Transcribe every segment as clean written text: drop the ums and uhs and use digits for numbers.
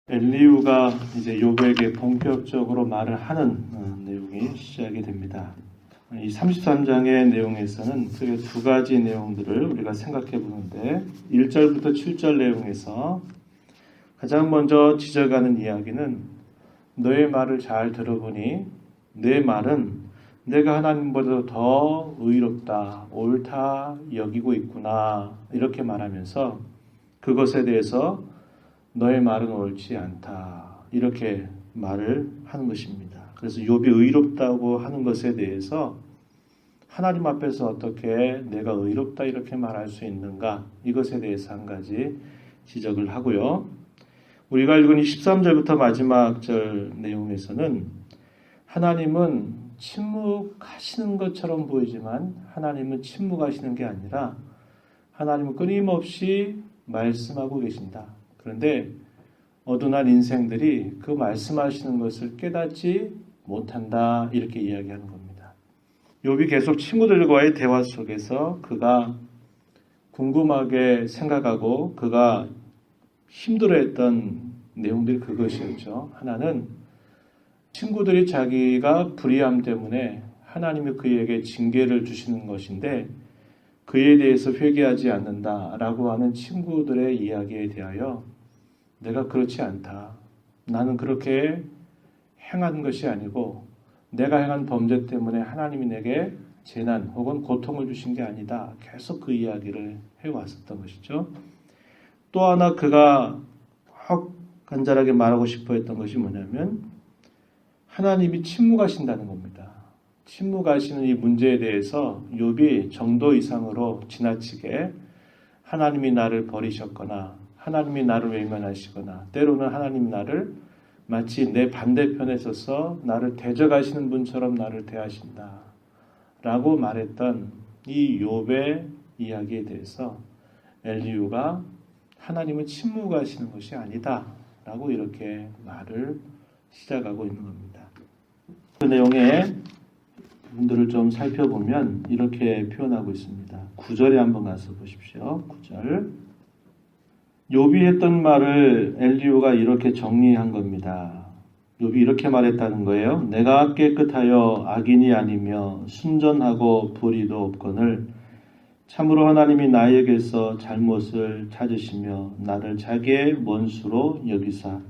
엘리후가 이제 욥에게 본격적으로 말을 하는 내용이 시작이 됩니다. 이 33장의 내용에서는 크게 두 가지 내용들을 우리가 생각해 보는데 1절부터 7절 내용에서 가장 먼저 지적하는 이야기는 너의 말을 잘 들어보니 내 말은 내가 하나님보다 더 의롭다, 옳다 여기고 있구나 이렇게 말하면서 그것에 대해서 너의 말은 옳지 않다 이렇게 말을 하는 것입니다. 그래서 욥이 의롭다고 하는 것에 대해서 하나님 앞에서 어떻게 내가 의롭다 이렇게 말할 수 있는가 이것에 대해서 한 가지 지적을 하고요. 우리가 읽은 13절부터 마지막 절 내용에서는 하나님은 침묵하시는 것처럼 보이지만 하나님은 침묵하시는 게 아니라 하나님은 끊임없이 말씀하고 계신다. 그런데 어두운 인생들이 그 말씀하시는 것을 깨닫지 못한다 이렇게 이야기하는 겁니다. 욥이 계속 친구들과의 대화 속에서 그가 궁금하게 생각하고 그가 힘들어했던 내용들이 그것이었죠. 하나는 친구들이 자기가 불의함 때문에 하나님이 그에게 징계를 주시는 것인데 그에 대해서 회개하지 않는다라고 하는 친구들의 이야기에 대하여 내가 그렇지 않다. 나는 그렇게 행한 것이 아니고 내가 행한 범죄 때문에 하나님이 내게 재난 혹은 고통을 주신 게 아니다. 계속 그 이야기를 해왔었던 것이죠. 또 하나 그가 확 간절하게 말하고 싶어 했던 것이 뭐냐면 하나님이 침묵하신다는 겁니다. 침묵하시는 이 문제에 대해서 욥이 정도 이상으로 지나치게 하나님이 나를 버리셨거나 하나님이 나를 외면하시거나 때로는 하나님이 나를 마치 내 반대편에 서서 나를 대적하시는 분처럼 나를 대하신다 라고 말했던 이 욥의 이야기에 대해서 엘리후가 하나님은 침묵하시는 것이 아니다 라고 이렇게 말을 시작하고 있는 겁니다. 그 내용의 부분들을 좀 살펴보면 이렇게 표현하고 있습니다. 9절에 한번 가서 보십시오. 9절 욥이 했던 말을 엘리후가 이렇게 정리한 겁니다. 욥이 이렇게 말했다는 거예요. 내가 깨끗하여 악인이 아니며 순전하고 불의도 없거늘 참으로 하나님이 나에게서 잘못을 찾으시며 나를 자기의 원수로 여기사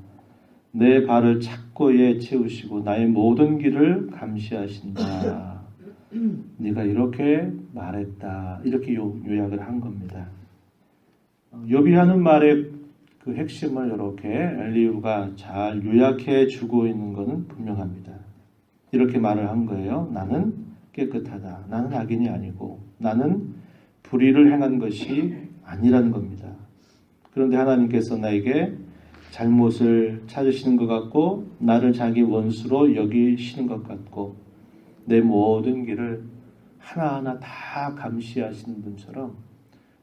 내 발을 착고에 채우시고 나의 모든 길을 감시하신다. 네가 이렇게 말했다. 이렇게 요약을 한 겁니다. 욥이 하는 말의 그 핵심을 이렇게 엘리후가 잘 요약해 주고 있는 것은 분명합니다. 이렇게 말을 한 거예요. 나는 깨끗하다. 나는 악인이 아니고 나는 불의를 행한 것이 아니라는 겁니다. 그런데 하나님께서 나에게 잘못을 찾으시는 것 같고 나를 자기 원수로 여기시는 것 같고 내 모든 길을 하나하나 다 감시하시는 분처럼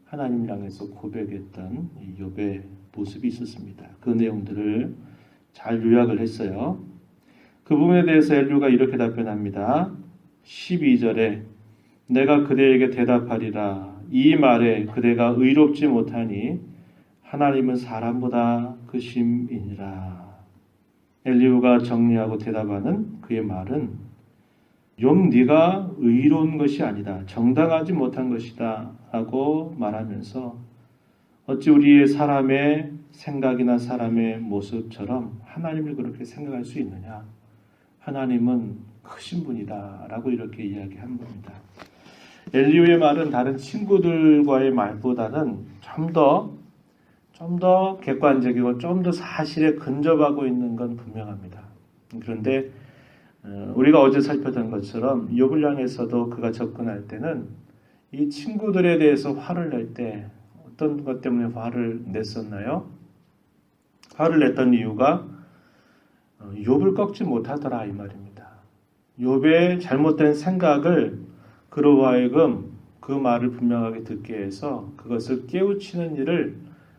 하나님을 향해서 고백했던 이 욥의 모습이 있었습니다. 그 내용들을 잘 요약을 했어요. 그 부분에 대해서 엘리후가 이렇게 답변합니다. 12절에 내가 그대에게 대답하리라. 이 말에 그대가 의롭지 못하니 하나님은 사람보다 크심이니라. 엘리후가 정리하고 대답하는 그의 말은 욥 네가 의로운 것이 아니다. 정당하지 못한 것이다. 라고 말하면서 어찌 우리의 사람의 생각이나 사람의 모습처럼 하나님을 그렇게 생각할 수 있느냐. 하나님은 크신 분이다. 라고 이렇게 이야기한 겁니다. 엘리후의 말은 다른 친구들과의 말보다는 좀 더 객관적이고 좀 더 사실에 근접하고 있는 건 분명합니다. 그런데 우리가 어제 살펴본 것처럼 욥을 향해서도 그가 접근할 때는 이 친구들에 대해서 화를 낼 때 어떤 것 때문에 화를 냈었나요? 화를 냈던 이유가 욥을 꺾지 못하더라 이 말입니다. 욥의 잘못된 생각을 그로 하여금 그 말을 분명하게 듣게 해서 그것을 깨우치는 일을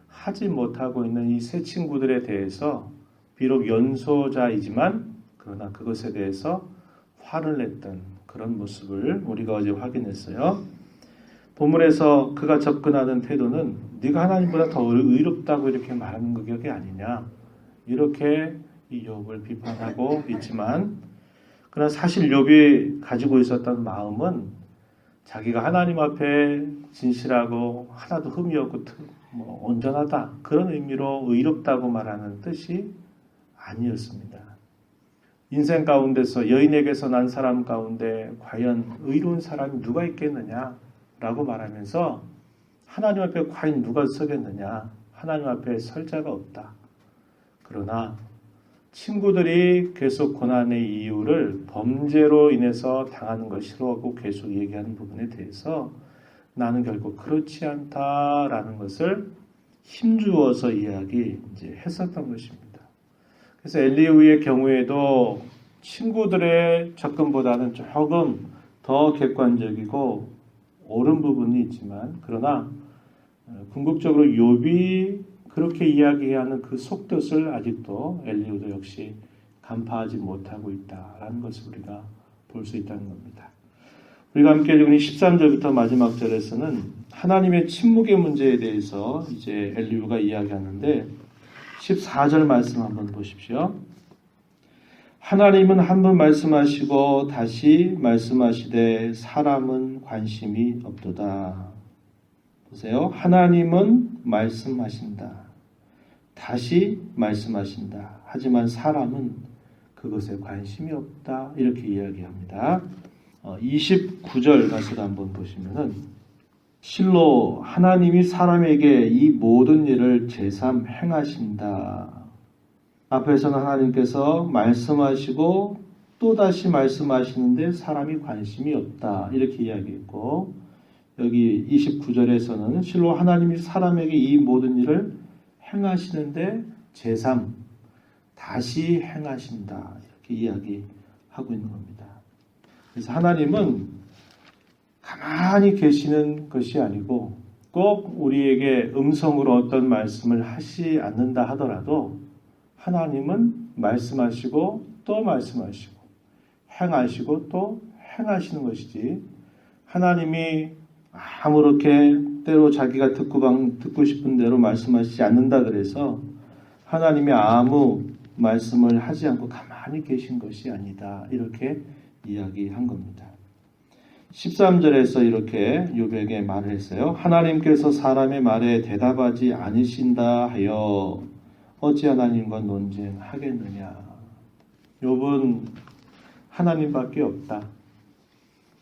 하지 못하고 있는 이 세 친구들에 대해서 비록 연소자이지만 그러나 그것에 대해서 화를 냈던 그런 모습을 우리가 어제 확인했어요. 본문에서 그가 접근하는 태도는 네가 하나님보다 더 의롭다고 이렇게 말하는 게 아니냐 이렇게 이 욥을 비판하고 있지만, 그러나 사실 욥이 가지고 있었던 마음은 자기가 하나님 앞에 진실하고 하나도 흠이 없고 온전하다, 그런 의미로 의롭다고 말하는 뜻이 아니었습니다. 인생 가운데서 여인에게서 난 사람 가운데 과연 의로운 사람이 누가 있겠느냐라고 말하면서 하나님 앞에 과연 누가 서겠느냐, 하나님 앞에 설 자가 없다. 그러나 친구들이 계속 고난의 이유를 범죄로 인해서 당하는 것이라고 계속 얘기하는 부분에 대해서 나는 결국 그렇지 않다라는 것을 힘주어서 이야기했었던 것입니다. 그래서 엘리후의 경우에도 친구들의 접근보다는 조금 더 객관적이고 옳은 부분이 있지만, 그러나 궁극적으로 욥이 그렇게 이야기하는 그 속뜻을 아직도 엘리후도 역시 간파하지 못하고 있다라는 것을 우리가 볼 수 있다는 겁니다. 우리가 함께 읽은 13절부터 마지막 절에서는 하나님의 침묵의 문제에 대해서 이제 엘리후가 이야기하는데, 14절 말씀 한번 보십시오. 하나님은 한 번 말씀하시고 다시 말씀하시되 사람은 관심이 없도다. 보세요. 하나님은 말씀하신다. 다시 말씀하신다. 하지만 사람은 그것에 관심이 없다. 이렇게 이야기합니다. 29절 가서 한번 보시면은, 실로 하나님이 사람에게 이 모든 일을 제삼 행하신다. 앞에서는 하나님께서 말씀하시고 또다시 말씀하시는데 사람이 관심이 없다. 이렇게 이야기했고, 여기 29절에서는 실로 하나님이 사람에게 이 모든 일을 행하시는데 제삼, 다시 행하신다. 이렇게 이야기하고 있는 겁니다. 그래서 하나님은 가만히 계시는 것이 아니고 꼭 우리에게 음성으로 어떤 말씀을 하시 않는다 하더라도 하나님은 말씀하시고 또 말씀하시고 행하시고 또 행하시는 것이지, 하나님이 아무렇게 때로 자기가 듣고 싶은 대로 말씀하시지 않는다 그래서 하나님이 아무 말씀을 하지 않고 가만히 계신 것이 아니다. 이렇게 이야기한 겁니다. 13절에서 이렇게 욥에게 말을 했어요. 하나님께서 사람의 말에 대답하지 않으신다 하여 어찌 하나님과 논쟁하겠느냐. 욥은 하나님밖에 없다.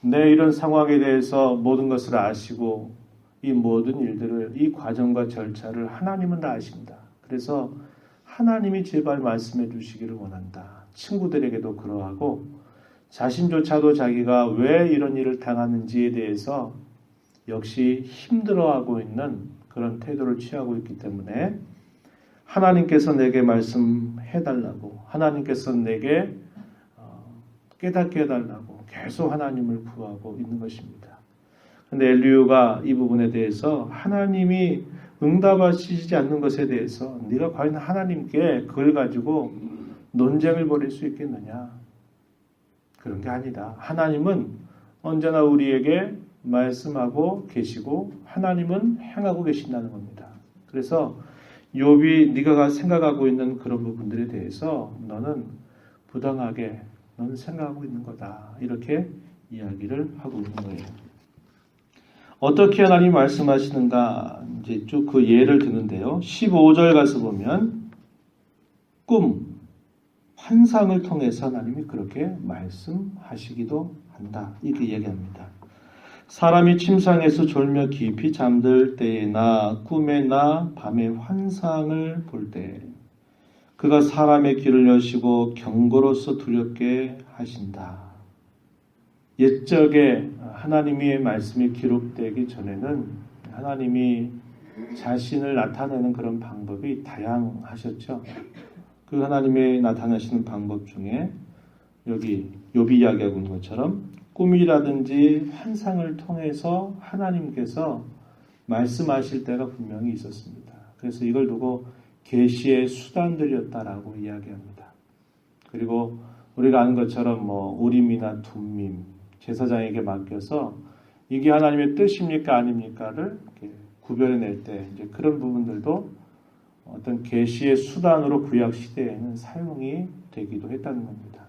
내 이런 상황에 대해서 모든 것을 아시고 이 모든 일들을, 이 과정과 절차를 하나님은 다 아신다. 그래서 하나님이 제발 말씀해 주시기를 원한다. 친구들에게도 그러하고 자신조차도 자기가 왜 이런 일을 당하는지에 대해서 역시 힘들어하고 있는 그런 태도를 취하고 있기 때문에 하나님께서 내게 말씀해 달라고, 하나님께서 내게 깨닫게 해달라고 계속 하나님을 구하고 있는 것입니다. 그런데 엘리후가 이 부분에 대해서 하나님이 응답하시지 않는 것에 대해서 네가 과연 하나님께 그걸 가지고 논쟁을 벌일 수 있겠느냐? 그런 게 아니다. 하나님은 언제나 우리에게 말씀하고 계시고 하나님은 행하고 계신다는 겁니다. 그래서 욥이 네가 생각하고 있는 그런 부분들에 대해서 너는 부당하게 너는 생각하고 있는 거다. 이렇게 이야기를 하고 있는 거예요. 어떻게 하나님이 말씀하시는가 이제 쭉 그 예를 드는데요. 15절 가서 보면 꿈, 환상을 통해서 하나님이 그렇게 말씀하시기도 한다. 이렇게 얘기합니다. 사람이 침상에서 졸며 깊이 잠들 때에나 꿈에나 밤에 환상을 볼 때 그가 사람의 귀를 여시고 경고로서 두렵게 하신다. 옛적에 하나님의 말씀이 기록되기 전에는 하나님이 자신을 나타내는 그런 방법이 다양하셨죠. 그 하나님의 나타나시는 방법 중에 여기 욥이 이야기하고 있는 것처럼 꿈이라든지 환상을 통해서 하나님께서 말씀하실 때가 분명히 있었습니다. 그래서 이걸 두고 계시의 수단들이었다라고 이야기합니다. 그리고 우리가 아는 것처럼 우림이나 둠밈, 제사장에게 맡겨서 이게 하나님의 뜻입니까 아닙니까를 이렇게 구별해낼 때 이제 그런 부분들도 어떤 계시의 수단으로 구약 시대에는 사용이 되기도 했다는 겁니다.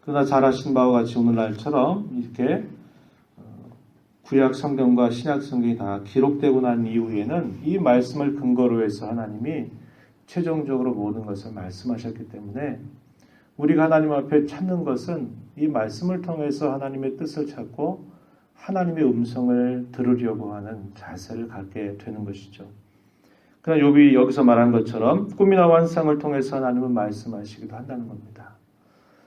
그러나 잘 아신 바와 같이 오늘날처럼 이렇게 구약 성경과 신약 성경이 다 기록되고 난 이후에는 이 말씀을 근거로 해서 하나님이 최종적으로 모든 것을 말씀하셨기 때문에 우리가 하나님 앞에 찾는 것은 이 말씀을 통해서 하나님의 뜻을 찾고 하나님의 음성을 들으려고 하는 자세를 갖게 되는 것이죠. 그러나 욥이 여기서 말한 것처럼 꿈이나 환상을 통해서 하나님은 말씀하시기도 한다는 겁니다.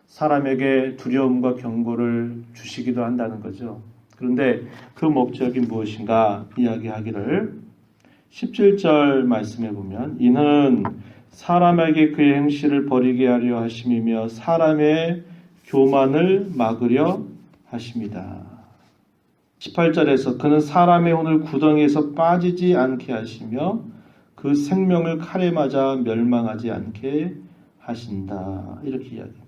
사람에게 두려움과 경고를 주시기도 한다는 거죠. 그런데 그 목적이 무엇인가 이야기하기를 17절 말씀해 보면 이는 사람에게 그의 행실을 버리게 하려 하심이며 사람의 교만을 막으려 하심이다. 18절에서 그는 사람의 혼을 구덩이에서 빠지지 않게 하시며 그 생명을 칼에 맞아 멸망하지 않게 하신다. 이렇게 이야기합니다.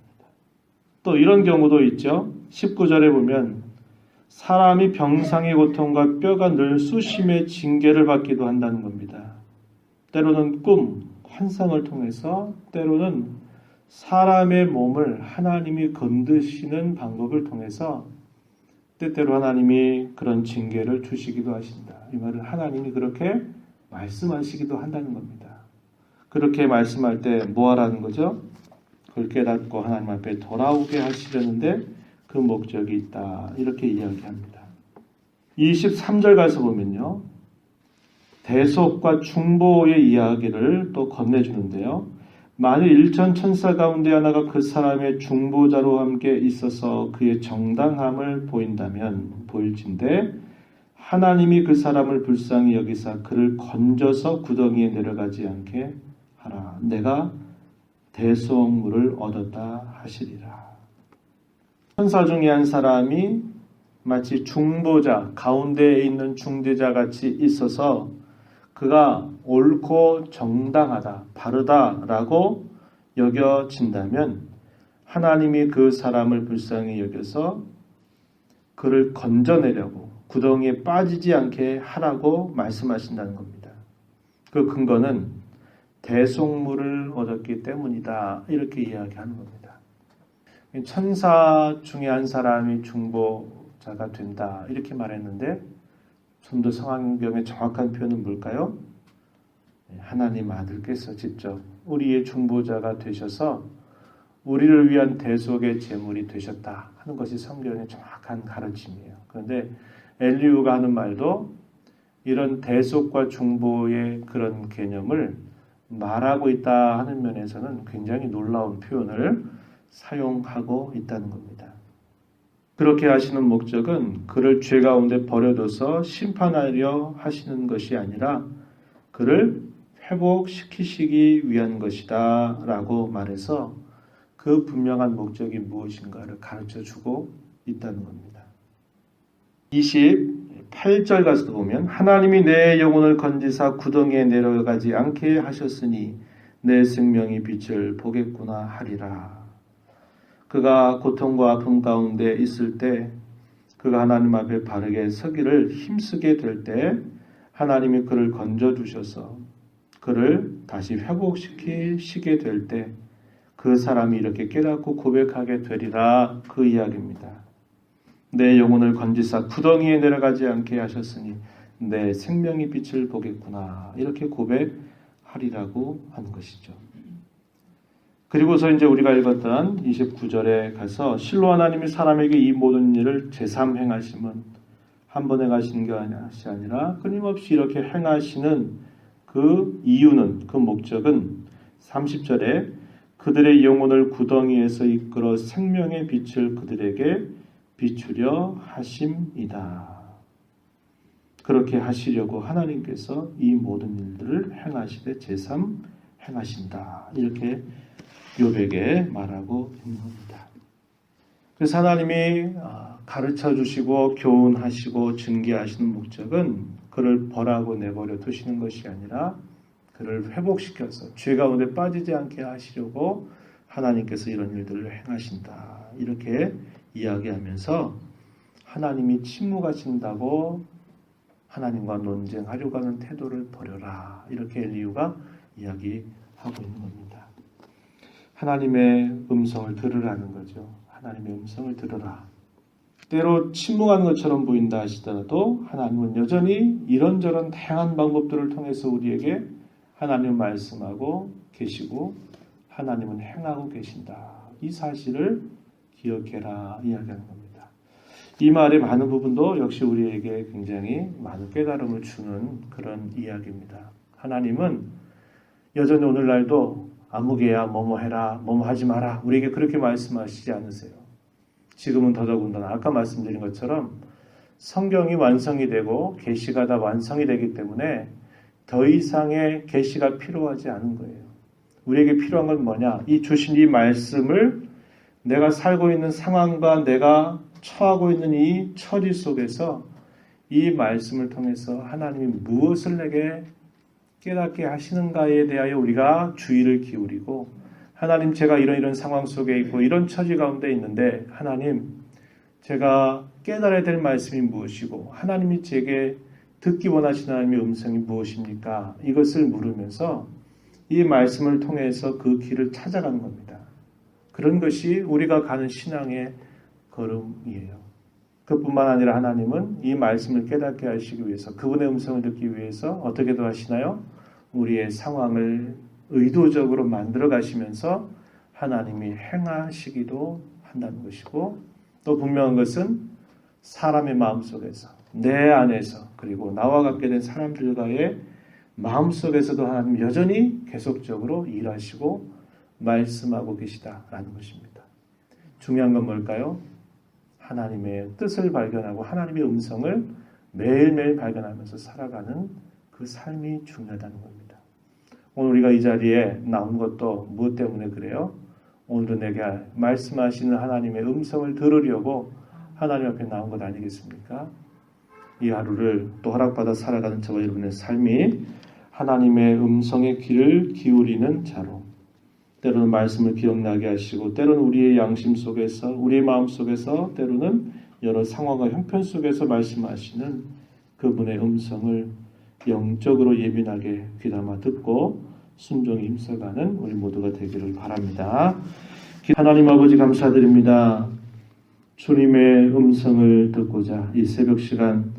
또 이런 경우도 있죠. 19절에 보면 사람이 병상의 고통과 뼈가 늘 수심의 징계를 받기도 한다는 겁니다. 때로는 꿈, 환상을 통해서 때로는 사람의 몸을 하나님이 건드시는 방법을 통해서 때때로 하나님이 그런 징계를 주시기도 하신다. 이 말은 하나님이 그렇게 말씀하시기도 한다는 겁니다. 그렇게 말씀할 때 뭐 하라는 거죠? 그걸 깨닫고 하나님 앞에 돌아오게 하시려는데 그 목적이 있다. 이렇게 이야기합니다. 23절 가서 보면요. 대속과 중보의 이야기를 또 건네주는데요. 만일 일천 천사 가운데 하나가 그 사람의 중보자로 함께 있어서 그의 정당함을 보일진데 하나님이 그 사람을 불쌍히 여기사 그를 건져서 구덩이에 내려가지 않게 하라. 내가 대속물을 얻었다 하시리라. 천사 중에 한 사람이 마치 중보자, 가운데에 있는 중대자 같이 있어서 그가 옳고 정당하다, 바르다라고 여겨진다면 하나님이 그 사람을 불쌍히 여겨서 그를 건져내려고 구덩이에 빠지지 않게 하라고 말씀하신다는 겁니다. 그 근거는 대속물을 얻었기 때문이다. 이렇게 이야기하는 겁니다. 천사 중에 한 사람이 중보자가 된다. 이렇게 말했는데 좀 더 성경의 정확한 표현은 뭘까요? 하나님 아들께서 직접 우리의 중보자가 되셔서 우리를 위한 대속의 제물이 되셨다 하는 것이 성경의 정확한 가르침이에요. 그런데 엘리후가 하는 말도 이런 대속과 중보의 그런 개념을 말하고 있다 하는 면에서는 굉장히 놀라운 표현을 사용하고 있다는 겁니다. 그렇게 하시는 목적은 그를 죄 가운데 버려둬서 심판하려 하시는 것이 아니라 그를 회복시키시기 위한 것이다 라고 말해서 그 분명한 목적이 무엇인가를 가르쳐주고 있다는 겁니다. 28절 가서 보면 하나님이 내 영혼을 건지사 구덩이에 내려가지 않게 하셨으니 내 생명이 빛을 보겠구나 하리라. 그가 고통과 아픔 가운데 있을 때 그가 하나님 앞에 바르게 서기를 힘쓰게 될 때 하나님이 그를 건져주셔서 그를 다시 회복시키시게 될 때 그 사람이 이렇게 깨닫고 고백하게 되리라 그 이야기입니다. 내 영혼을 건지사 구덩이에 내려가지 않게 하셨으니 내 생명이 빛을 보겠구나 이렇게 고백하리라고 하는 것이죠. 그리고서 이제 우리가 읽었던 29절에 가서 실로 하나님이 사람에게 이 모든 일을 제3 행하심은 한 번 행하시는 것이 아니라 끊임없이 이렇게 행하시는 그 이유는 그 목적은 30절에 그들의 영혼을 구덩이에서 이끌어 생명의 빛을 그들에게 비추려 하심이다. 그렇게 하시려고 하나님께서 이 모든 일들을 행하시되 제3 행하신다. 이렇게 욥에게 말하고 있는 겁니다. 그래서 하나님이 가르쳐 주시고 교훈하시고 증개하시는 목적은 그를 벌하고 내버려 두시는 것이 아니라 그를 회복시켜서 죄 가운데 빠지지 않게 하시려고 하나님께서 이런 일들을 행하신다. 이렇게 이야기하면서 하나님이 침묵하신다고 하나님과 논쟁하려고 하는 태도를 버려라. 이렇게 엘리후가 이야기하고 있는 겁니다. 하나님의 음성을 들으라는 거죠. 하나님의 음성을 들으라. 때로 침묵하는 것처럼 보인다 하시더라도 하나님은 여전히 이런저런 다양한 방법들을 통해서 우리에게 하나님을 말씀하고 계시고 하나님은 행하고 계신다. 이 사실을 기억해라 이야기하는 겁니다. 이 말의 많은 부분도 역시 우리에게 굉장히 많은 깨달음을 주는 그런 이야기입니다. 하나님은 여전히 오늘날도 아무개야 뭐뭐 해라 뭐뭐 하지 마라 우리에게 그렇게 말씀하시지 않으세요. 지금은 더더군다나 아까 말씀드린 것처럼 성경이 완성이 되고 계시가 다 완성이 되기 때문에 더 이상의 계시가 필요하지 않은 거예요. 우리에게 필요한 건 뭐냐? 이 주신 이 말씀을 내가 살고 있는 상황과 내가 처하고 있는 이 처지 속에서 이 말씀을 통해서 하나님이 무엇을 내게 깨닫게 하시는가에 대하여 우리가 주의를 기울이고 하나님 제가 이런 상황 속에 있고 이런 처지 가운데 있는데 하나님 제가 깨달아야 될 말씀이 무엇이고 하나님이 제게 듣기 원하시는 하나님의 음성이 무엇입니까? 이것을 물으면서 이 말씀을 통해서 그 길을 찾아가는 겁니다. 그런 것이 우리가 가는 신앙의 걸음이에요. 그뿐만 아니라 하나님은 이 말씀을 깨닫게 하시기 위해서 그분의 음성을 듣기 위해서 어떻게도 하시나요? 우리의 상황을 의도적으로 만들어 가시면서 하나님이 행하시기도 한다는 것이고 또 분명한 것은 사람의 마음속에서 내 안에서 그리고 나와 같게 된 사람들과의 마음속에서도 하나님 여전히 계속적으로 일하시고 말씀하고 계시다라는 것입니다. 중요한 건 뭘까요? 하나님의 뜻을 발견하고 하나님의 음성을 매일매일 발견하면서 살아가는 그 삶이 중요하다는 겁니다. 오늘 우리가 이 자리에 나온 것도 무엇 때문에 그래요? 오늘도 내게 말씀하시는 하나님의 음성을 들으려고 하나님 앞에 나온 것 아니겠습니까? 이 하루를 또 허락받아 살아가는 저와 여러분의 삶이 하나님의 음성의 귀를 기울이는 자로 때로는 말씀을 기억나게 하시고 때로는 우리의 양심 속에서 우리의 마음 속에서 때로는 여러 상황과 형편 속에서 말씀하시는 그분의 음성을 영적으로 예민하게 귀담아 듣고 순종히 힘써가는 우리 모두가 되기를 바랍니다. 하나님 아버지 감사드립니다. 주님의 음성을 듣고자 이 새벽 시간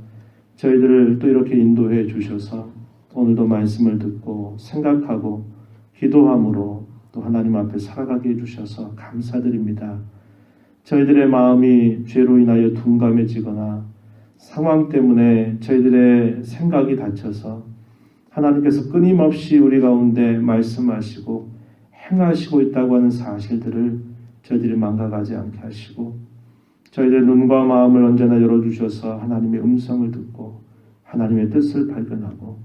저희들을 또 이렇게 인도해 주셔서 오늘도 말씀을 듣고 생각하고 기도함으로 또 하나님 앞에 살아가게 해주셔서 감사드립니다. 저희들의 마음이 죄로 인하여 둔감해지거나 상황 때문에 저희들의 생각이 닫혀서 하나님께서 끊임없이 우리 가운데 말씀하시고 행하시고 있다고 하는 사실들을 저희들이 망각하지 않게 하시고 저희들의 눈과 마음을 언제나 열어주셔서 하나님의 음성을 듣고 하나님의 뜻을 발견하고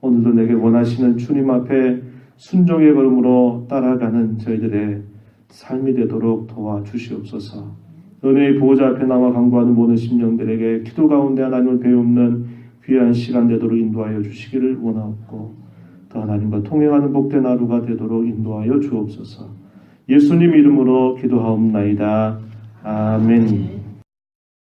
오늘도 내게 원하시는 주님 앞에 순종의 걸음으로 따라가는 저희들의 삶이 되도록 도와주시옵소서. 은혜의 보호자 앞에 나와 간구하는 모든 심령들에게 기도 가운데 하나님을 배우는 귀한 시간 되도록 인도하여 주시기를 원하옵고 또 하나님과 통행하는 복된 하루가 되도록 인도하여 주옵소서. 예수님 이름으로 기도하옵나이다. 아멘.